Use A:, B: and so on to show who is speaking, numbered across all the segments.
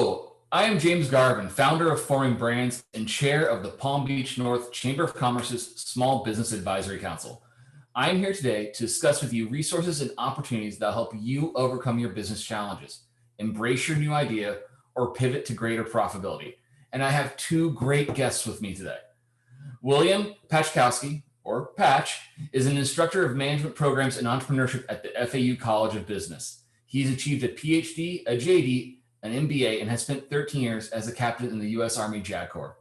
A: Hello, I am James Garvin, founder of Forming Brands and chair of the Palm Beach North Chamber of Commerce's Small Business Advisory Council. I am here today to discuss with you resources and opportunities that help you overcome your business challenges, embrace your new idea, or pivot to greater profitability. And I have two great guests with me today. William Paczkowski, or Patch, is an instructor of management programs and entrepreneurship at the FAU College of Business. He's achieved a PhD, a JD, an MBA, and has spent 13 years as a captain in the U.S. Army JAG Corps.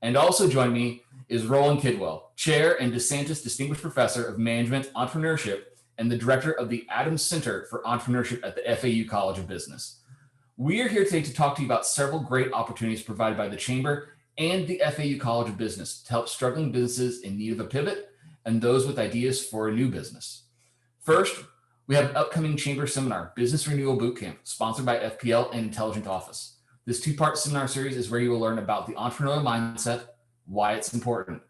A: And also joining me is Roland Kidwell, chair and Desantis Distinguished Professor of Management Entrepreneurship and the director of the Adams Center for Entrepreneurship at the FAU College of Business. We are here today to talk to you about several great opportunities provided by the Chamber and the FAU College of Business to help struggling businesses in need of a pivot and those with ideas for a new business. First, we have an upcoming Chamber seminar, Business ReNEWal Bootcamp, sponsored by FPL and Intelligent Office. This two-part seminar series is where you will learn about the entrepreneurial mindset, why it's important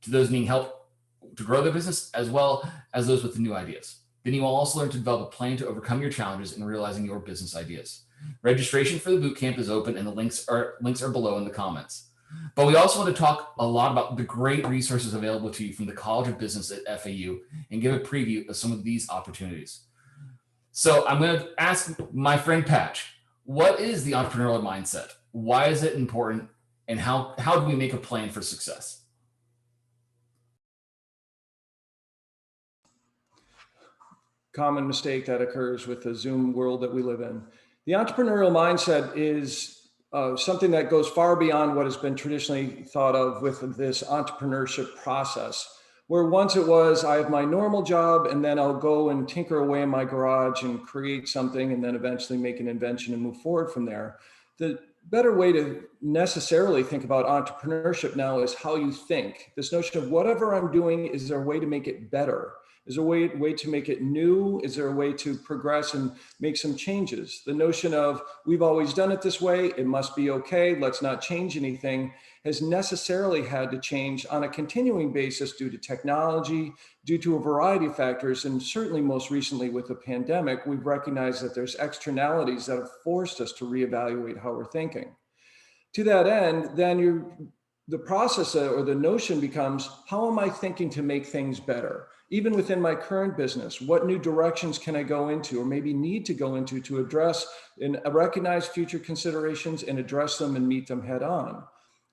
A: to those needing help to grow their business, as well as those with the new ideas. Then you will also learn to develop a plan to overcome your challenges in realizing your business ideas. Registration for the bootcamp is open and the links are below in the comments. But we also want to talk a lot about the great resources available to you from the College of Business at FAU and give a preview of some of these opportunities. So I'm going to ask my friend Patch, what is the entrepreneurial mindset? Why is it important? And how do we make a plan for success?
B: Common mistake that occurs with the Zoom world that we live in. The entrepreneurial mindset is something that goes far beyond what has been traditionally thought of with this entrepreneurship process, where once it was, I have my normal job and then I'll go and tinker away in my garage and create something and then eventually make an invention and move forward from there. The better way to necessarily think about entrepreneurship now is how you think. This notion of whatever I'm doing, is there a way to make it better? Is there a way to make it new? Is there a way to progress and make some changes? The notion of we've always done it this way, it must be okay, let's not change anything, has necessarily had to change on a continuing basis due to technology, due to a variety of factors, and certainly most recently with the pandemic, we've recognized that there's externalities that have forced us to reevaluate how we're thinking. To that end, then the process or the notion becomes, how am I thinking to make things better? Even within my current business, what new directions can I go into or maybe need to go into to address and recognize future considerations and address them and meet them head on?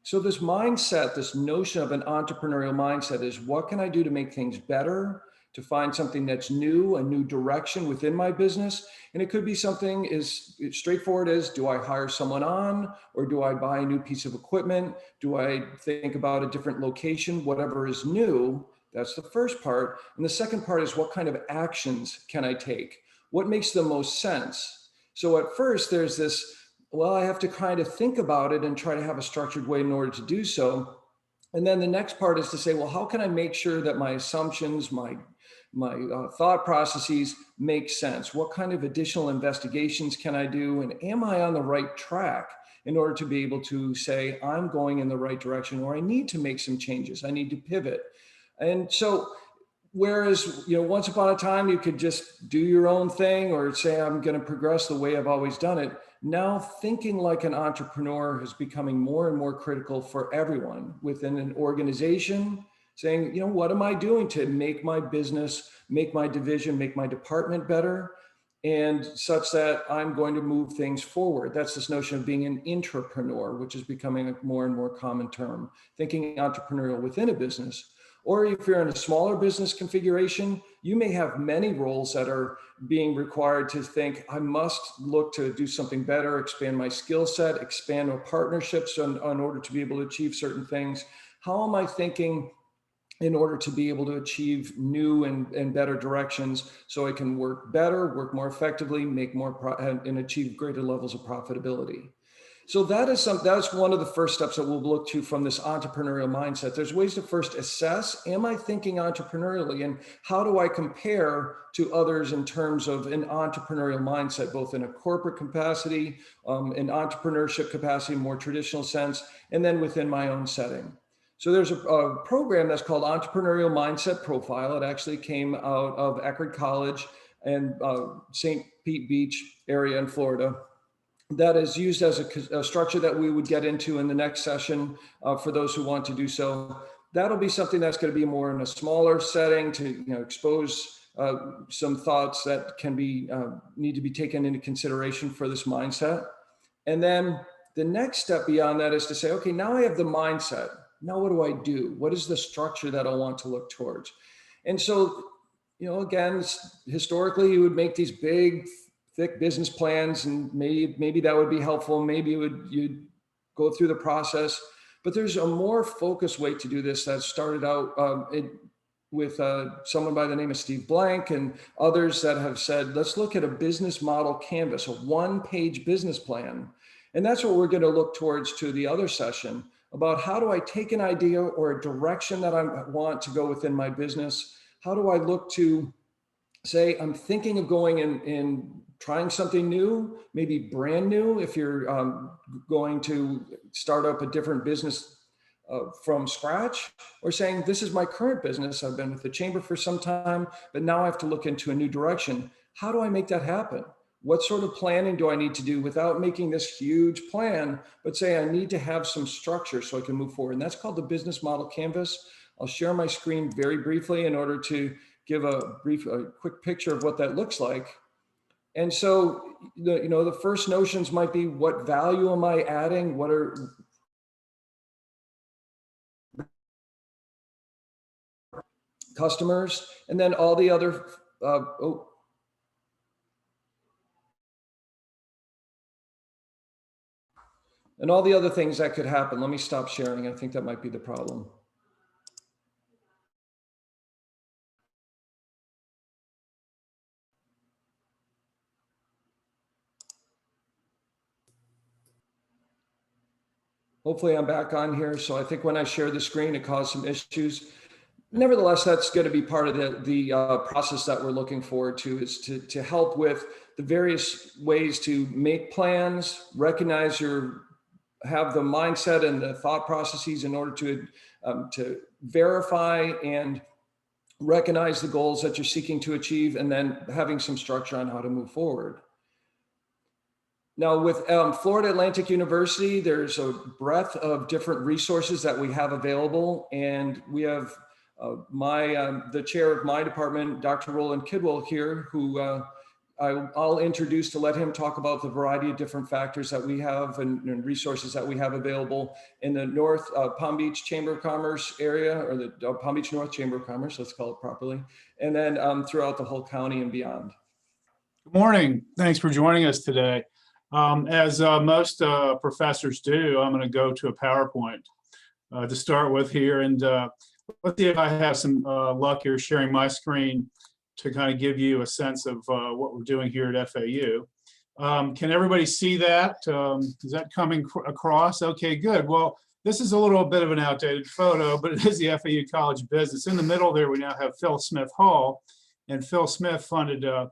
B: So this mindset, this notion of an entrepreneurial mindset is, what can I do to make things better, to find something that's new, a new direction within my business? And it could be something as straightforward as, do I hire someone on, or do I buy a new piece of equipment? Do I think about a different location? Whatever is new. That's the first part. And the second part is, what kind of actions can I take? What makes the most sense? So at first there's this, well, I have to kind of think about it and try to have a structured way in order to do so. And then the next part is to say, well, how can I make sure that my assumptions, my thought processes make sense? What kind of additional investigations can I do? And am I on the right track in order to be able to say, I'm going in the right direction, or I need to make some changes, I need to pivot. And so, whereas, once upon a time, you could just do your own thing or say, I'm going to progress the way I've always done it. Now, thinking like an entrepreneur is becoming more and more critical for everyone within an organization, saying, what am I doing to make my business, make my division, make my department better, and such that I'm going to move things forward. That's this notion of being an intrapreneur, which is becoming a more and more common term, thinking entrepreneurial within a business. Or if you're in a smaller business configuration, you may have many roles that are being required to think, I must look to do something better, expand my skill set, expand our partnerships in order to be able to achieve certain things. How am I thinking in order to be able to achieve new and better directions so I can work better, work more effectively, make more and achieve greater levels of profitability? So that's one of the first steps that we'll look to from this entrepreneurial mindset. There's ways to first assess, am I thinking entrepreneurially, and how do I compare to others in terms of an entrepreneurial mindset, both in a corporate capacity, an entrepreneurship capacity, more traditional sense, and then within my own setting. So there's a program that's called Entrepreneurial Mindset Profile. It actually came out of Eckerd College and St. Pete Beach area in Florida. that is used as a structure that we would get into in the next session for those who want to do so. That'll be something that's going to be more in a smaller setting to expose some thoughts that can be need to be taken into consideration for this mindset. And then the next step beyond that is to say, okay, now I have the mindset. Now what do I do? What is the structure that I want to look towards? And so, again, historically, you would make these big, thick business plans, and maybe that would be helpful. Maybe you'd go through the process, but there's a more focused way to do this that started out with someone by the name of Steve Blank and others that have said, let's look at a business model canvas, a one-page business plan. And that's what we're going to look towards to the other session about how do I take an idea or a direction that I want to go within my business? How do I look to say, I'm thinking of going and trying something new, maybe brand new, if you're going to start up a different business from scratch, or saying, this is my current business. I've been with the chamber for some time, but now I have to look into a new direction. How do I make that happen? What sort of planning do I need to do without making this huge plan, but say I need to have some structure so I can move forward? And that's called the business model canvas. I'll share my screen very briefly in order to give a quick picture of what that looks like. And so, the first notions might be, what value am I adding? What are customers? And then all the other, and all the other things that could happen. Let me stop sharing. I think that might be the problem. Hopefully I'm back on here. So I think when I share the screen, it caused some issues. Nevertheless, that's going to be part of the process that we're looking forward to, is to help with the various ways to make plans, recognize have the mindset and the thought processes in order to verify and recognize the goals that you're seeking to achieve, and then having some structure on how to move forward. Now, with Florida Atlantic University, there's a breadth of different resources that we have available, and we have the chair of my department, Dr. Roland Kidwell here, who I'll introduce to let him talk about the variety of different factors that we have and resources that we have available in the North Palm Beach Chamber of Commerce area, or the Palm Beach North Chamber of Commerce, let's call it properly, and then throughout the whole county and beyond.
C: Good morning. Thanks for joining us today. As most professors do, I'm going to go to a PowerPoint to start with here, and let's see if I have some luck here sharing my screen to kind of give you a sense of what we're doing here at FAU. Can everybody see that? Is that coming across? Okay, good. Well, this is a little bit of an outdated photo, but it is the FAU College of Business. In the middle there, we now have Phil Smith Hall, and Phil Smith funded a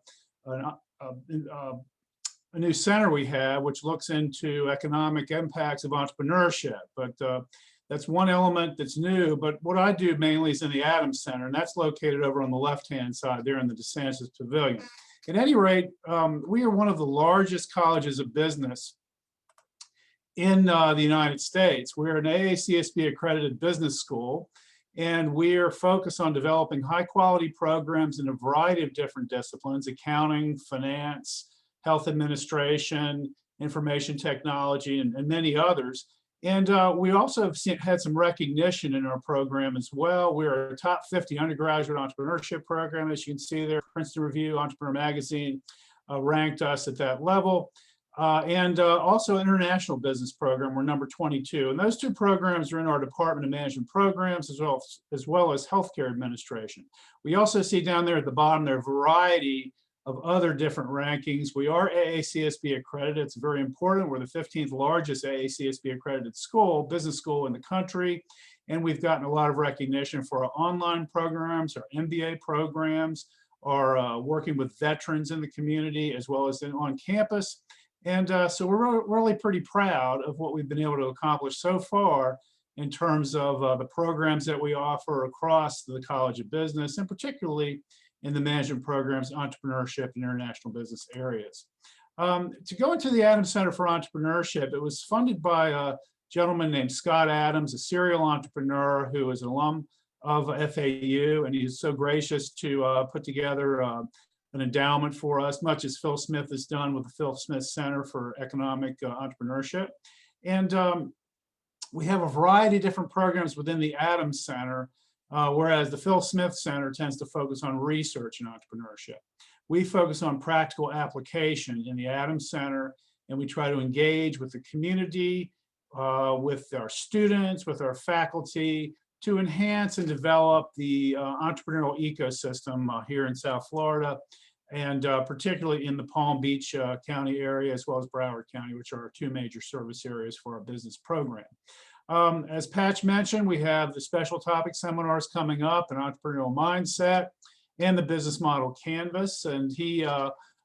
C: new center we have, which looks into economic impacts of entrepreneurship. But that's one element that's new. But what I do mainly is in the Adams Center, and that's located over on the left-hand side there in the Desantis Pavilion. At any rate, we are one of the largest colleges of business in the United States. We're an AACSB accredited business school, and we are focused on developing high-quality programs in a variety of different disciplines: accounting, finance, health administration, information technology, and many others. And we also have had some recognition in our program as well. We're a top 50 undergraduate entrepreneurship program. As you can see there, Princeton Review, Entrepreneur Magazine ranked us at that level. And also international business program, we're number 22. And those two programs are in our Department of Management Programs, as well as Healthcare Administration. We also see down there at the bottom there a variety of other different rankings. We are AACSB accredited. It's very important. We're the 15th largest AACSB accredited business school in the country. And we've gotten a lot of recognition for our online programs, our MBA programs, our working with veterans in the community, as well as on campus. And so we're really pretty proud of what we've been able to accomplish so far in terms of the programs that we offer across the College of Business, and particularly in the management programs, entrepreneurship, and international business areas. To go into the Adams Center for Entrepreneurship, it was funded by a gentleman named Scott Adams, a serial entrepreneur who is an alum of FAU, and he's so gracious to put together an endowment for us, much as Phil Smith has done with the Phil Smith Center for Economic Entrepreneurship. And we have a variety of different programs within the Adams Center, whereas the Phil Smith Center tends to focus on research and entrepreneurship. We focus on practical application in the Adams Center, and we try to engage with the community, with our students, with our faculty, to enhance and develop the entrepreneurial ecosystem here in South Florida, and particularly in the Palm Beach County area, as well as Broward County, which are our two major service areas for our business program. As Patch mentioned, we have the special topic seminars coming up, an entrepreneurial mindset, and the business model canvas, and he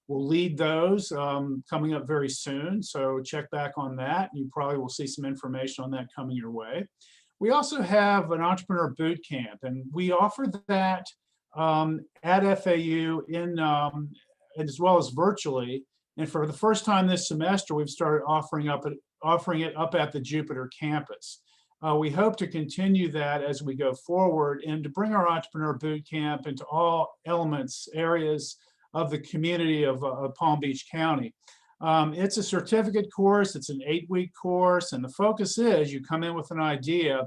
C: will lead those coming up very soon. So check back on that. You probably will see some information on that coming your way. We also have an entrepreneur boot camp, and we offer that at FAU as well as virtually. And for the first time this semester, we've started offering it up at the Jupiter campus. We hope to continue that as we go forward and to bring our entrepreneur boot camp into all areas of the community of Palm Beach County. It's a certificate course, it's an 8-week course, and the focus is you come in with an idea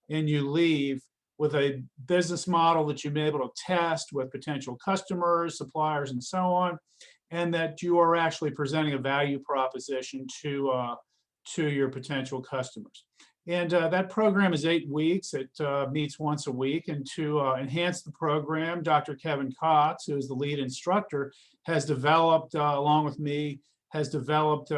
C: and you leave with a business model that you've been able to test with potential customers, suppliers, and so on, and that you are actually presenting a value proposition to your potential customers. And that program is 8 weeks. It meets once a week. And to enhance the program, Dr. Kevin Cox, who is the lead instructor, has developed, along with me, has developed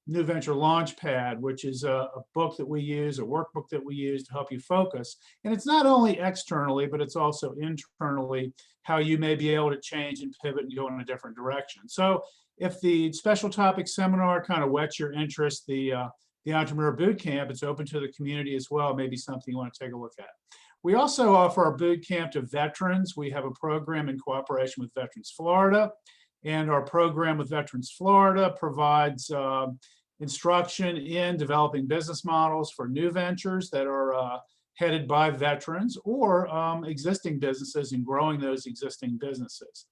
C: New Venture Launchpad, which is a book that we use, a workbook that we use to help you focus. And it's not only externally, but it's also internally how you may be able to change and pivot and go in a different direction. So if the special topic seminar kind of whets your interest, the Entrepreneur Bootcamp, it's open to the community as well, maybe something you want to take a look at. We also offer our boot camp to veterans. We have a program in cooperation with Veterans Florida, and our program with Veterans Florida provides instruction in developing business models for new ventures that are headed by veterans or existing businesses and growing those existing businesses.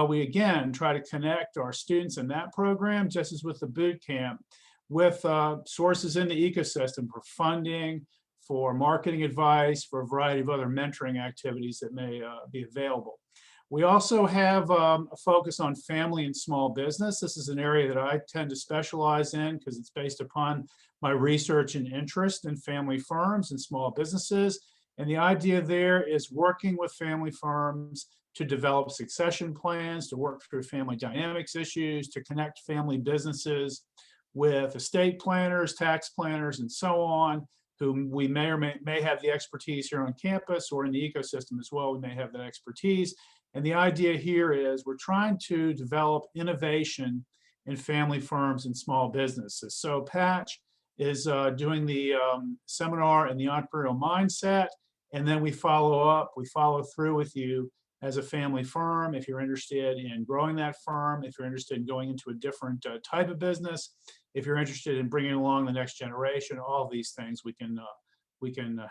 C: We again try to connect our students in that program, just as with the boot camp, with sources in the ecosystem for funding, for marketing advice, for a variety of other mentoring activities that may be available. We also have a focus on family and small business. This is an area that I tend to specialize in because it's based upon my research and interest in family firms and small businesses. And the idea there is working with family firms to develop succession plans, to work through family dynamics issues, to connect family businesses with estate planners, tax planners, and so on, whom we may or may have the expertise here on campus or in the ecosystem as well. We may have that expertise. And the idea here is we're trying to develop innovation in family firms and small businesses. So Patch is doing the seminar in the entrepreneurial mindset, and then we follow through with you as a family firm if you're interested in growing that firm, if you're interested in going into a different type of business, if you're interested in bringing along the next generation. All of these things we can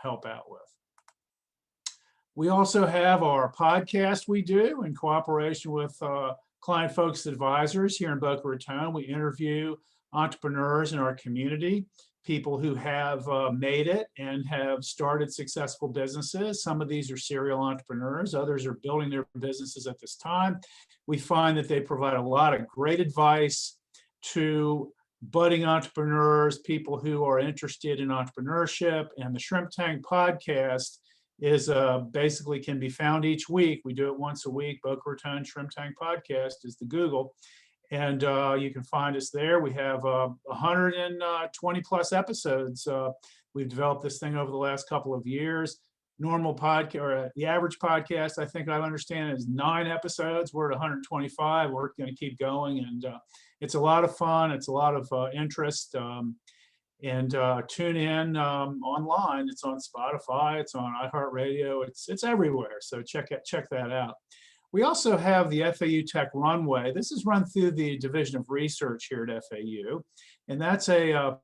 C: help out with. We also have our podcast we do in cooperation with client-focused advisors here in Boca Raton. We interview entrepreneurs in our community, people who have made it and have started successful businesses. Some of these are serial entrepreneurs, others are building their businesses at this time. We find that they provide a lot of great advice to budding entrepreneurs, people who are interested in entrepreneurship. And the Shrimp Tank podcast is basically can be found each week. We do it once a week. Boca Raton Shrimp Tank podcast is the Google. And you can find us there. We have 120 plus episodes. We've developed this thing over the last couple of years. Normal podcast, or the average podcast, I think I understand, is 9 episodes. We're at 125. We're going to keep going. And it's a lot of fun. It's a lot of interest. And tune in online. It's on Spotify. It's on iHeartRadio. It's everywhere. So check that out. We also have the FAU Tech Runway. This is run through the Division of Research here at FAU, and that's a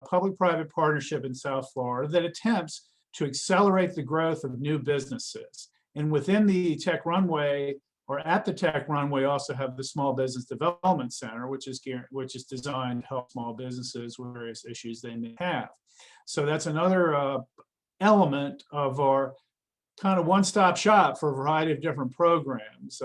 C: public-private partnership in South Florida that attempts to accelerate the growth of new businesses. And within the Tech Runway, or at the Tech Runway, also have the Small Business Development Center, which is designed to help small businesses with various issues they may have. So that's another element of our kind of one-stop shop for a variety of different programs.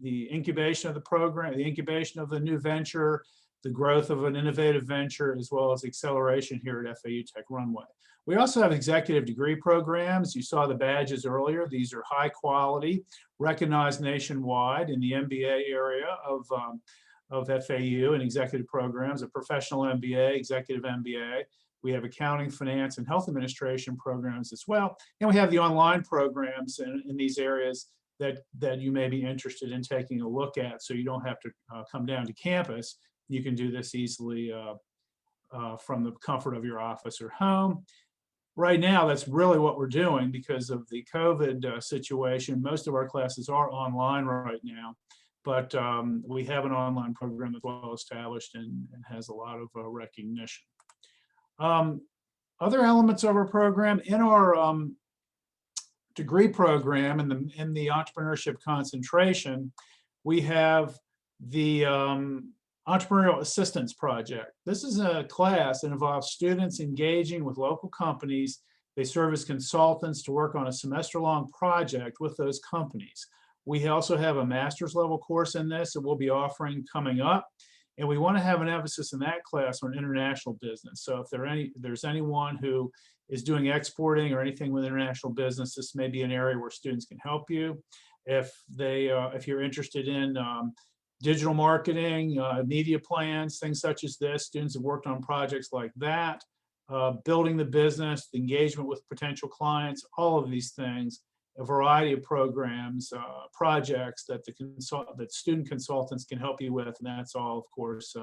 C: The incubation of the program, the incubation of the new venture, the growth of an innovative venture, as well as acceleration here at FAU Tech Runway. We also have executive degree programs. You saw the badges earlier. These are high quality, recognized nationwide in the MBA area of FAU and executive programs, a professional MBA, executive MBA. We have accounting, finance, and health administration programs as well. And we have the online programs in these areas that you may be interested in taking a look at, so you don't have to come down to campus. You can do this easily from the comfort of your office or home. Right now, that's really what we're doing because of the COVID situation. Most of our classes are online right now, but we have an online program that's well established and has a lot of recognition. Other elements of our program, in our degree program in the entrepreneurship concentration, we have the Entrepreneurial Assistance Project. This is a class that involves students engaging with local companies. They serve as consultants to work on a semester-long project with those companies. We also have a master's level course in this that we'll be offering coming up. And we want to have an emphasis in that class on international business. So if there's anyone who is doing exporting or anything with international business, this may be an area where students can help you. If you're interested in digital marketing, media plans, things such as this, students have worked on projects like that, building the business, the engagement with potential clients, all of these things, a variety of programs, projects that that student consultants can help you with, and that's all, of course,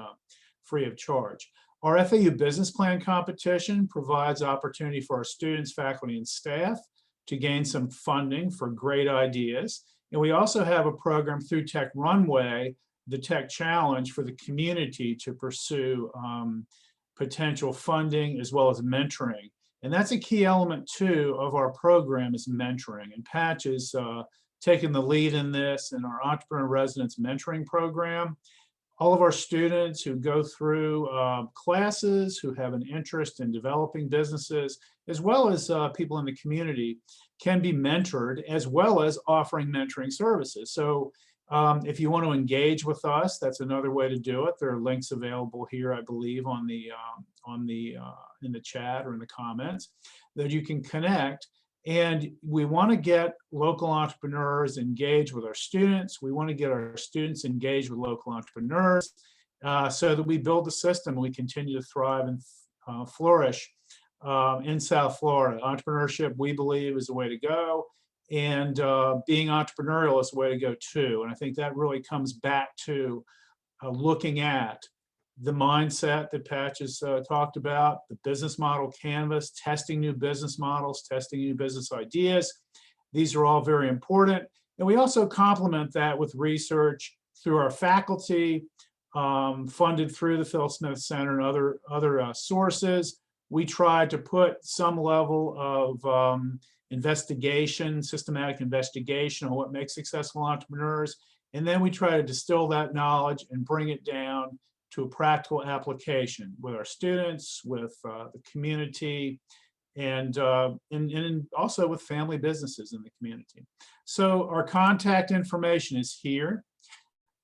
C: free of charge. Our FAU Business Plan competition provides opportunity for our students, faculty, and staff to gain some funding for great ideas. And we also have a program through Tech Runway, the Tech Challenge, for the community to pursue potential funding as well as mentoring. And that's a key element too of our program, is mentoring. And Patch is taking the lead in this in our Entrepreneur Residence Mentoring Program. All of our students who go through classes, who have an interest in developing businesses, as well as people in the community, can be mentored, as well as offering mentoring services. So if you want to engage with us, that's another way to do it. There are links available here, I believe, in the chat or in the comments that you can connect. And we want to get local entrepreneurs engaged with our students. We want to get our students engaged with local entrepreneurs so that we build the system and we continue to thrive and flourish in South Florida. Entrepreneurship, we believe, is the way to go. And being entrepreneurial is the way to go too. And I think that really comes back to looking at the mindset that Patch has talked about, the business model canvas, testing new business models, testing new business ideas. These are all very important. And we also complement that with research through our faculty, funded through the Phil Smith Center and other sources. We try to put some level of investigation, systematic investigation on what makes successful entrepreneurs. And then we try to distill that knowledge and bring it down to a practical application with our students, with the community, and also with family businesses in the community. So our contact information is here.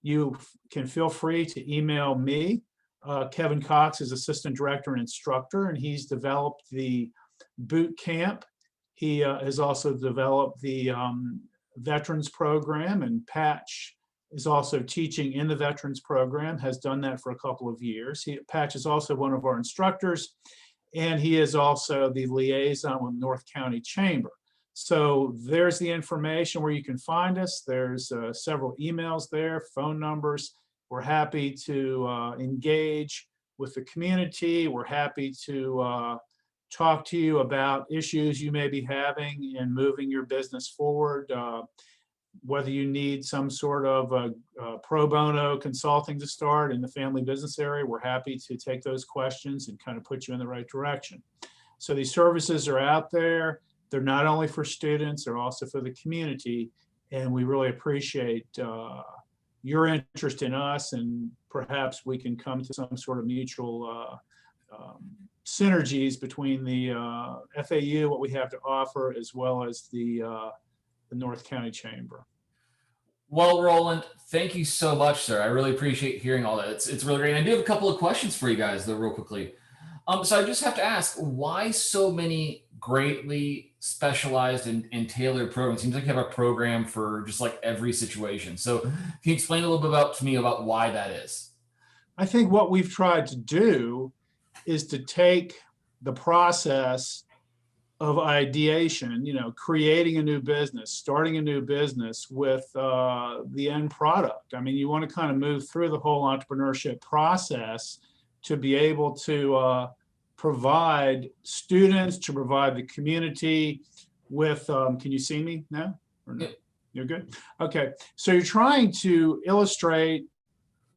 C: You can feel free to email me. Kevin Cox is Assistant Director and Instructor, and he's developed the boot camp. He has also developed the Veterans Program, and Patch is also teaching in the Veterans Program, has done that for a couple of years. Patch is also one of our instructors, and he is also the liaison with North County Chamber. So there's the information where you can find us. There's several emails there, phone numbers. We're happy to engage with the community. We're happy to talk to you about issues you may be having in moving your business forward. whether you need some sort of pro bono consulting to start in the family business area, we're happy to take those questions and kind of put you in the right direction. So these services are out there. They're not only for students, they're also for the community. And we really appreciate your interest in us, and perhaps we can come to some sort of mutual synergies between the FAU, what we have to offer, as well as the North County Chamber.
A: Well, Roland, thank you so much, sir. I really appreciate hearing all that. It's really great. And I do have a couple of questions for you guys, though, real quickly. So I just have to ask, why so many greatly specialized and tailored programs? It seems like you have a program for just like every situation. So can you explain a little bit to me about why that is?
C: I think what we've tried to do is to take the process of ideation, creating a new business, starting a new business with the end product. I mean, you want to kind of move through the whole entrepreneurship process to be able to provide students, to provide the community with, can you see me now? Or no?
A: Yep.
C: You're good? Okay. So you're trying to illustrate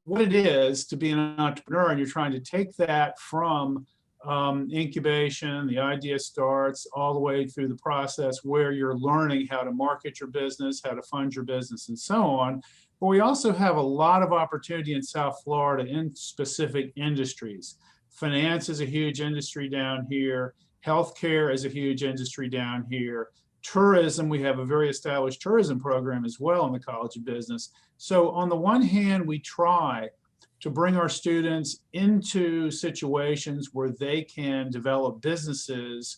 C: what it is to be an entrepreneur, and you're trying to take that from incubation, the idea starts, all the way through the process where you're learning how to market your business, how to fund your business, and so on. But we also have a lot of opportunity in South Florida in specific industries. Finance is a huge industry down here. Healthcare is a huge industry down here. Tourism, we have a very established tourism program as well in the College of Business. So on the one hand, we try to bring our students into situations where they can develop businesses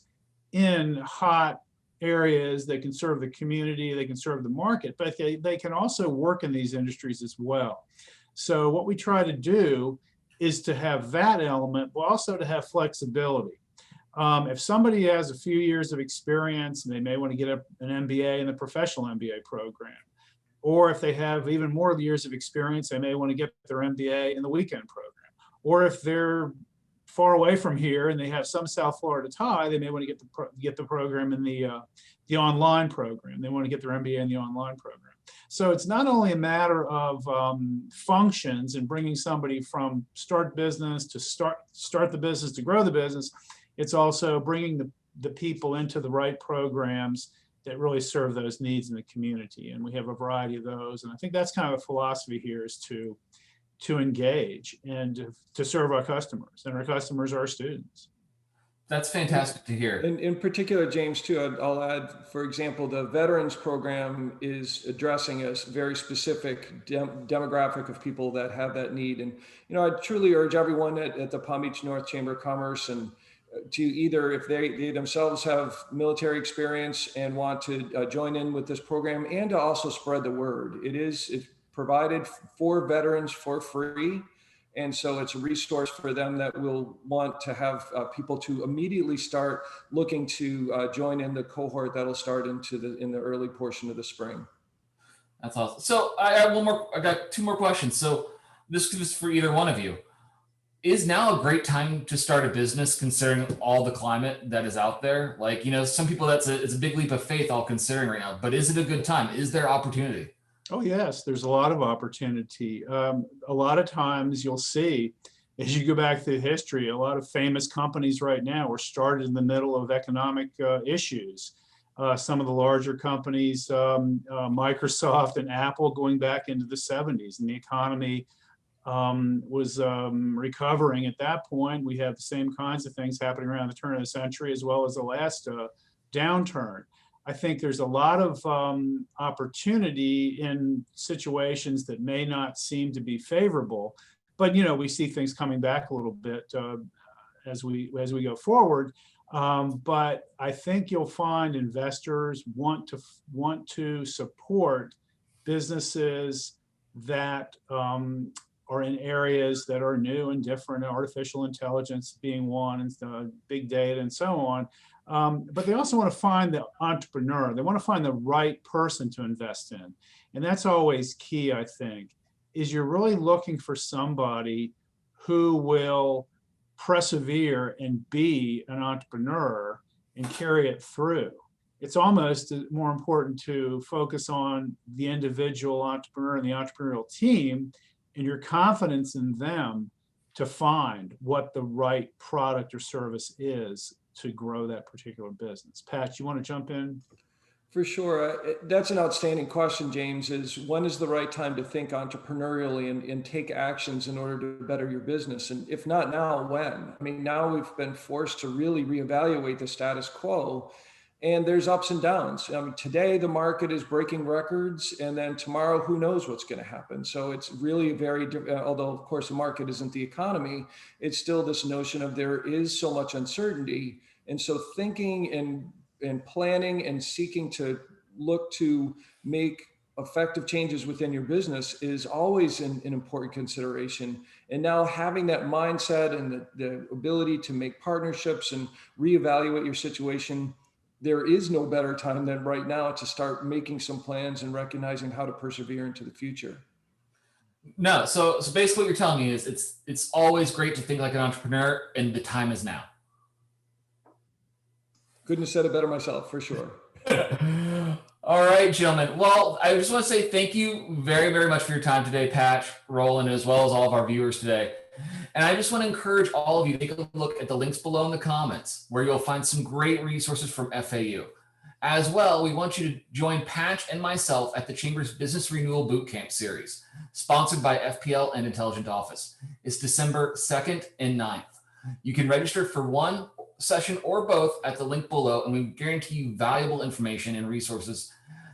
C: in hot areas. They can serve the community, they can serve the market, but they can also work in these industries as well. So what we try to do is to have that element, but also to have flexibility. If somebody has a few years of experience and they may want to get an MBA in the professional MBA program, or if they have even more years of experience, they may want to get their MBA in the weekend program. Or if they're far away from here and they have some South Florida tie, they may want to get the program in the online program. They want to get their MBA in the online program. So it's not only a matter of functions and bringing somebody from start business to start the business to grow the business. It's also bringing the people into the right programs that really serve those needs in the community. And we have a variety of those. And I think that's kind of the philosophy here, is to engage and to serve our customers. And our customers are our students.
A: That's fantastic to hear.
B: In particular, James, too, I'll add, for example, the veterans program is addressing a very specific demographic of people that have that need. And, I truly urge everyone at the Palm Beach North Chamber of Commerce and to either, if they themselves have military experience and want to join in with this program, and to also spread the word. It's provided for veterans for free. And so it's a resource for them that will want to have people to immediately start looking to join in the cohort that'll start in the early portion of the spring.
A: That's awesome. So I got two more questions. So this is for either one of you. Is now a great time to start a business, considering all the climate that is out there? Like, some people it's a big leap of faith all considering right now, but is it a good time? Is there opportunity?
C: Oh, yes, there's a lot of opportunity. A lot of times you'll see, as you go back through history, a lot of famous companies right now were started in the middle of economic issues. Some of the larger companies, Microsoft and Apple, going back into the 70s, and the economy was recovering at that point. We have the same kinds of things happening around the turn of the century, as well as the last downturn. I think there's a lot of opportunity in situations that may not seem to be favorable, but we see things coming back a little bit as we go forward. But I think you'll find investors want to support businesses that are in areas that are new and different, artificial intelligence being one, and big data and so on. But they also want to find the entrepreneur. They want to find the right person to invest in. And that's always key, I think, is you're really looking for somebody who will persevere and be an entrepreneur and carry it through. it's almost more important to focus on the individual entrepreneur and the entrepreneurial team and your confidence in them to find what the right product or service is to grow that particular business. Pat, you want to jump in?
B: For sure. That's an outstanding question, James, is when is the right time to think entrepreneurially and take actions in order to better your business? And if not now, when? I mean, now we've been forced to really reevaluate the status quo, and there's ups and downs. I mean, today the market is breaking records, and then tomorrow, who knows what's going to happen. So it's really very, although of course the market isn't the economy, it's still this notion of there is so much uncertainty. And so thinking and planning and seeking to look to make effective changes within your business is always an important consideration. And now having that mindset and the ability to make partnerships and reevaluate your situation, there is no better time than right now to start making some plans and recognizing how to persevere into the future.
A: No, so basically what you're telling me is it's always great to think like an entrepreneur, and the time is now.
B: Couldn't have said it better myself, for sure.
A: All right, gentlemen. Well, I just want to say thank you very, very much for your time today, Patch, Roland, as well as all of our viewers today. And I just want to encourage all of you to take a look at the links below in the comments, where you'll find some great resources from FAU. As well, we want you to join Patch and myself at the Chamber's Business ReNEWal Bootcamp series, sponsored by FPL and Intelligent Office. It's December 2nd and 9th. You can register for one session or both at the link below, and we guarantee you valuable information and resources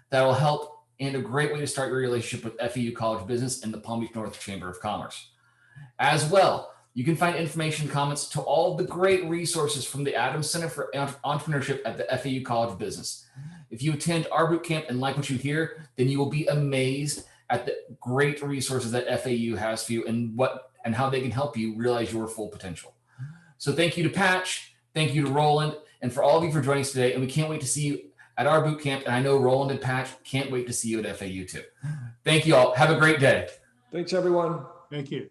A: that will help, and a great way to start your relationship with FAU College Business and the Palm Beach North Chamber of Commerce. As well, you can find information and comments to all of the great resources from the Adams Center for Entrepreneurship at the FAU College of Business. If you attend our bootcamp and like what you hear, then you will be amazed at the great resources that FAU has for you and how they can help you realize your full potential. So thank you to Patch, thank you to Roland, and for all of you for joining us today. And we can't wait to see you at our bootcamp. And I know Roland and Patch can't wait to see you at FAU too. Thank you all. Have a great day.
B: Thanks, everyone.
C: Thank you.